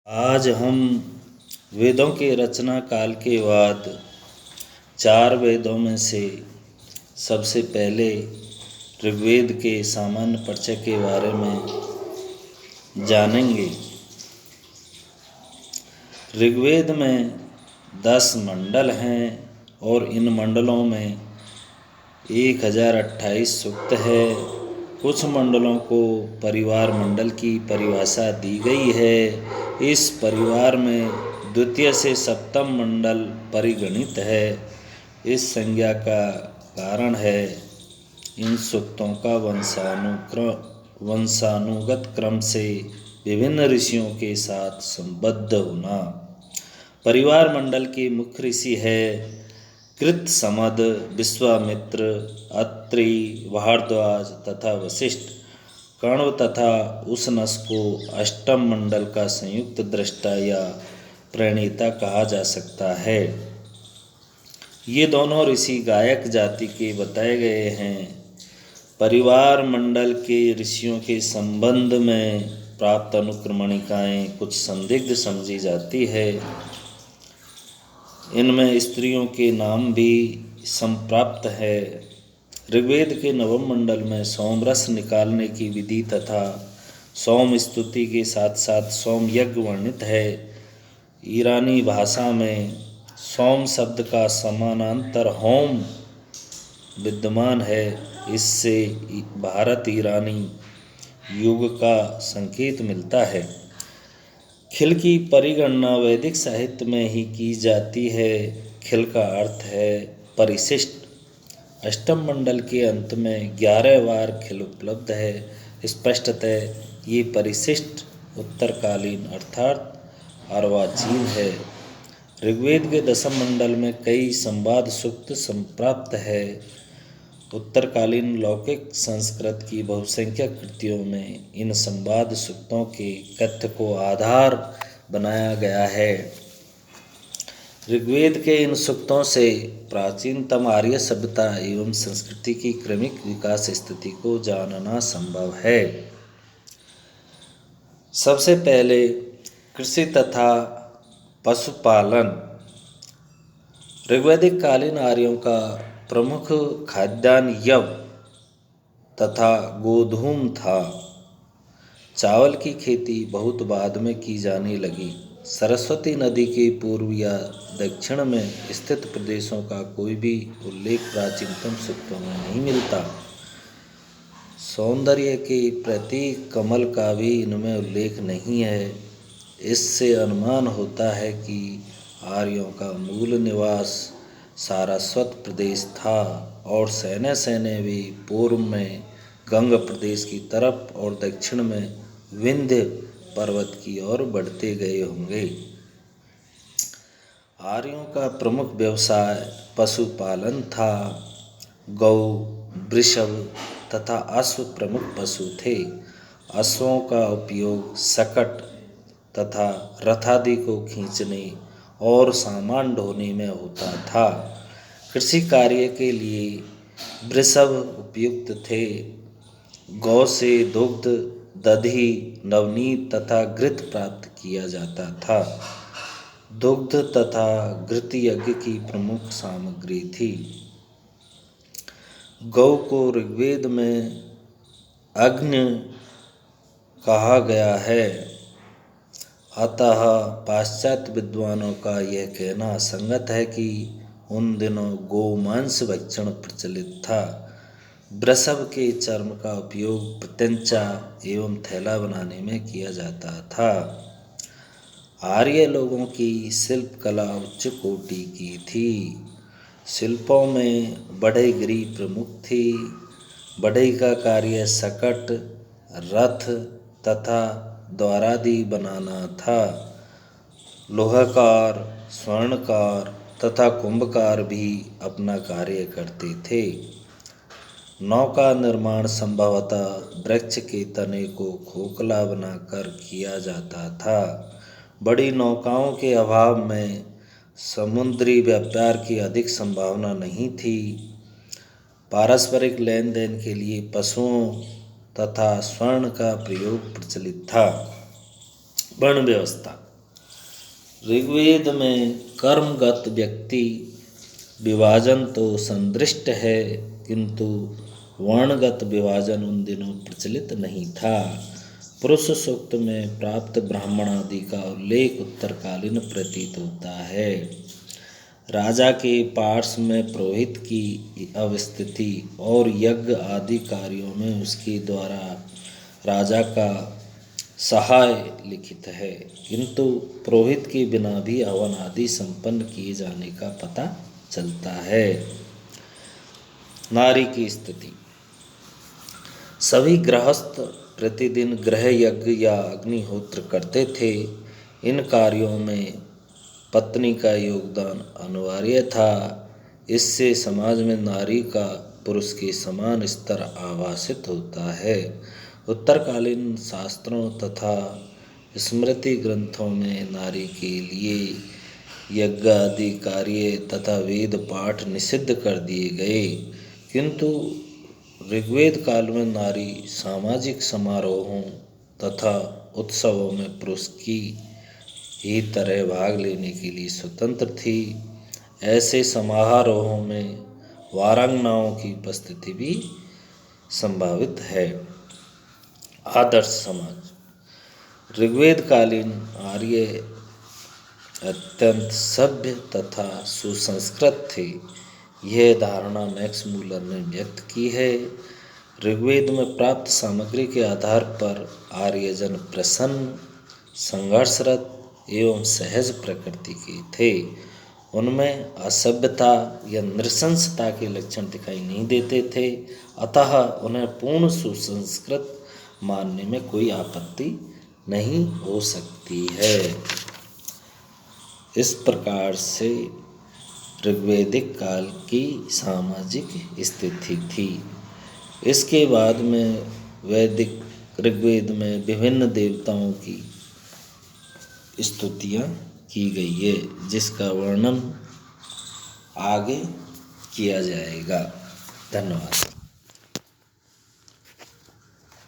आज हम वेदों के रचना काल के बाद 4 वेदों में से सबसे पहले ऋग्वेद के सामान्य परिचय के बारे में जानेंगे। ऋग्वेद में 10 मंडल हैं और इन मंडलों में 1028 सूक्त है। कुछ मंडलों को परिवार मंडल की परिभाषा दी गई है। इस परिवार में द्वितीय से सप्तम मंडल परिगणित है। इस संज्ञा का कारण है इन सूक्तों का वंशानुगत क्रम से विभिन्न ऋषियों के साथ संबद्ध होना। परिवार मंडल के मुख्य ऋषि है कृत, समद, विश्वामित्र, अत्रि, भारद्वाज तथा वशिष्ठ। कण्व तथा उशनस को अष्टम मंडल का संयुक्त दृष्टा या प्रणेता कहा जा सकता है। ये दोनों ऋषि गायक जाति के बताए गए हैं। परिवार मंडल के ऋषियों के संबंध में प्राप्त अनुक्रमणिकाएँ कुछ संदिग्ध समझी जाती है। इनमें स्त्रियों के नाम भी संप्राप्त है। ऋग्वेद के नवम मंडल में सोमरस निकालने की विधि तथा सोम स्तुति के साथ साथ सोम यज्ञ वर्णित है। ईरानी भाषा में सोम शब्द का समानांतर होम विद्यमान है। इससे भारत ईरानी युग का संकेत मिलता है। खिल की परिगणना वैदिक साहित्य में ही की जाती है। खिल का अर्थ है परिशिष्ट। अष्टम मंडल के अंत में 11 बार खिल उपलब्ध है। स्पष्टतः ये परिशिष्ट उत्तरकालीन अर्थात अर्वाचीन है। ऋग्वेद के दसम मंडल में कई संवाद सूक्त संप्राप्त है। उत्तरकालीन लौकिक संस्कृत की बहुसंख्यक कृतियों में इन संवाद सूक्तों के कथ्य को आधार बनाया गया है। ऋग्वेद के इन सूक्तों से प्राचीनतम आर्य सभ्यता एवं संस्कृति की क्रमिक विकास स्थिति को जानना संभव है। सबसे पहले कृषि तथा पशुपालन। ऋग्वैदिक कालीन आर्यों का प्रमुख खाद्यान्न यव तथा गोधूम था। चावल की खेती बहुत बाद में की जाने लगी। सरस्वती नदी के पूर्व या दक्षिण में स्थित प्रदेशों का कोई भी उल्लेख प्राचीनतम सूक्तों में नहीं मिलता। सौंदर्य के प्रतीक कमल का भी इनमें उल्लेख नहीं है। इससे अनुमान होता है कि आर्यों का मूल निवास सारस्वत प्रदेश था और सैने भी पूर्व में गंग प्रदेश की तरफ और दक्षिण में विंध्य पर्वत की ओर बढ़ते गए होंगे। आर्यों का प्रमुख व्यवसाय पशुपालन था। गौ, वृषभ तथा अश्व प्रमुख पशु थे। अश्वों का उपयोग शकट तथा रथादि को खींचने और सामान ढोने में होता था। कृषि कार्य के लिए वृषभ उपयुक्त थे। गौ से दुग्ध, दधी, नवनीत तथा घृत प्राप्त किया जाता था। दुग्ध तथा घृत यज्ञ की प्रमुख सामग्री थी। गौ को ऋग्वेद में अग्नि कहा गया है। अतः पाश्चात्य विद्वानों का यह कहना असंगत है कि उन दिनों गोमांस भक्षण प्रचलित था। वृषभ के चर्म का उपयोग प्रत्यंचा एवं थैला बनाने में किया जाता था। आर्य लोगों की शिल्प कला उच्च कोटि की थी। शिल्पों में बढ़ईगिरी प्रमुख थी। बढ़ई का कार्य शकट, रथ तथा द्वारादि बनाना था। लोहकार, स्वर्णकार तथा कुंभकार भी अपना कार्य करते थे। नौका निर्माण संभवतः वृक्ष के तने को खोखला बनाकर किया जाता था। बड़ी नौकाओं के अभाव में समुद्री व्यापार की अधिक संभावना नहीं थी। पारस्परिक लेन देन के लिए पशुओं तथा स्वर्ण का प्रयोग प्रचलित था। वर्ण व्यवस्था। ऋग्वेद में कर्मगत व्यक्ति विभाजन तो संदृष्ट है, किंतु वर्णगत विभाजन उन दिनों प्रचलित नहीं था। पुरुष सूक्त में प्राप्त ब्राह्मण आदि का उल्लेख उत्तरकालीन प्रतीत होता है। राजा के पार्श्व में पुरोहित की अवस्थिति और यज्ञ आदि कार्यों में उसके द्वारा राजा का सहाय लिखित है, किंतु पुरोहित के बिना भी हवन आदि संपन्न किए जाने का पता चलता है। नारी की स्थिति। सभी गृहस्थ प्रतिदिन गृह यज्ञ या अग्निहोत्र करते थे। इन कार्यों में पत्नी का योगदान अनिवार्य था। इससे समाज में नारी का पुरुष के समान स्तर आभासित होता है। उत्तरकालीन शास्त्रों तथा स्मृति ग्रंथों में नारी के लिए यज्ञ आदि कार्य तथा वेद पाठ निषिद्ध कर दिए गए, किंतु ऋग्वेद काल में नारी सामाजिक समारोहों तथा उत्सवों में पुरुष की ही तरह भाग लेने के लिए स्वतंत्र थी। ऐसे समारोहों में वारांगनाओं की उपस्थिति भी संभावित है। आदर्श समाज। ऋग्वेद कालीन आर्य अत्यंत सभ्य तथा सुसंस्कृत थे। यह धारणा मैक्स मूलर ने व्यक्त की है। ऋग्वेद में प्राप्त सामग्री के आधार पर आर्यजन प्रसन्न, संघर्षरत एवं सहज प्रकृति के थे। उनमें असभ्यता या नृशंसता के लक्षण दिखाई नहीं देते थे, अतः उन्हें पूर्ण सुसंस्कृत मानने में कोई आपत्ति नहीं हो सकती है। इस प्रकार से ऋग्वैदिक काल की सामाजिक स्थिति थी। इसके बाद में वैदिक ऋग्वेद में विभिन्न देवताओं की स्तुतियाँ की गई है, जिसका वर्णन आगे किया जाएगा। धन्यवाद।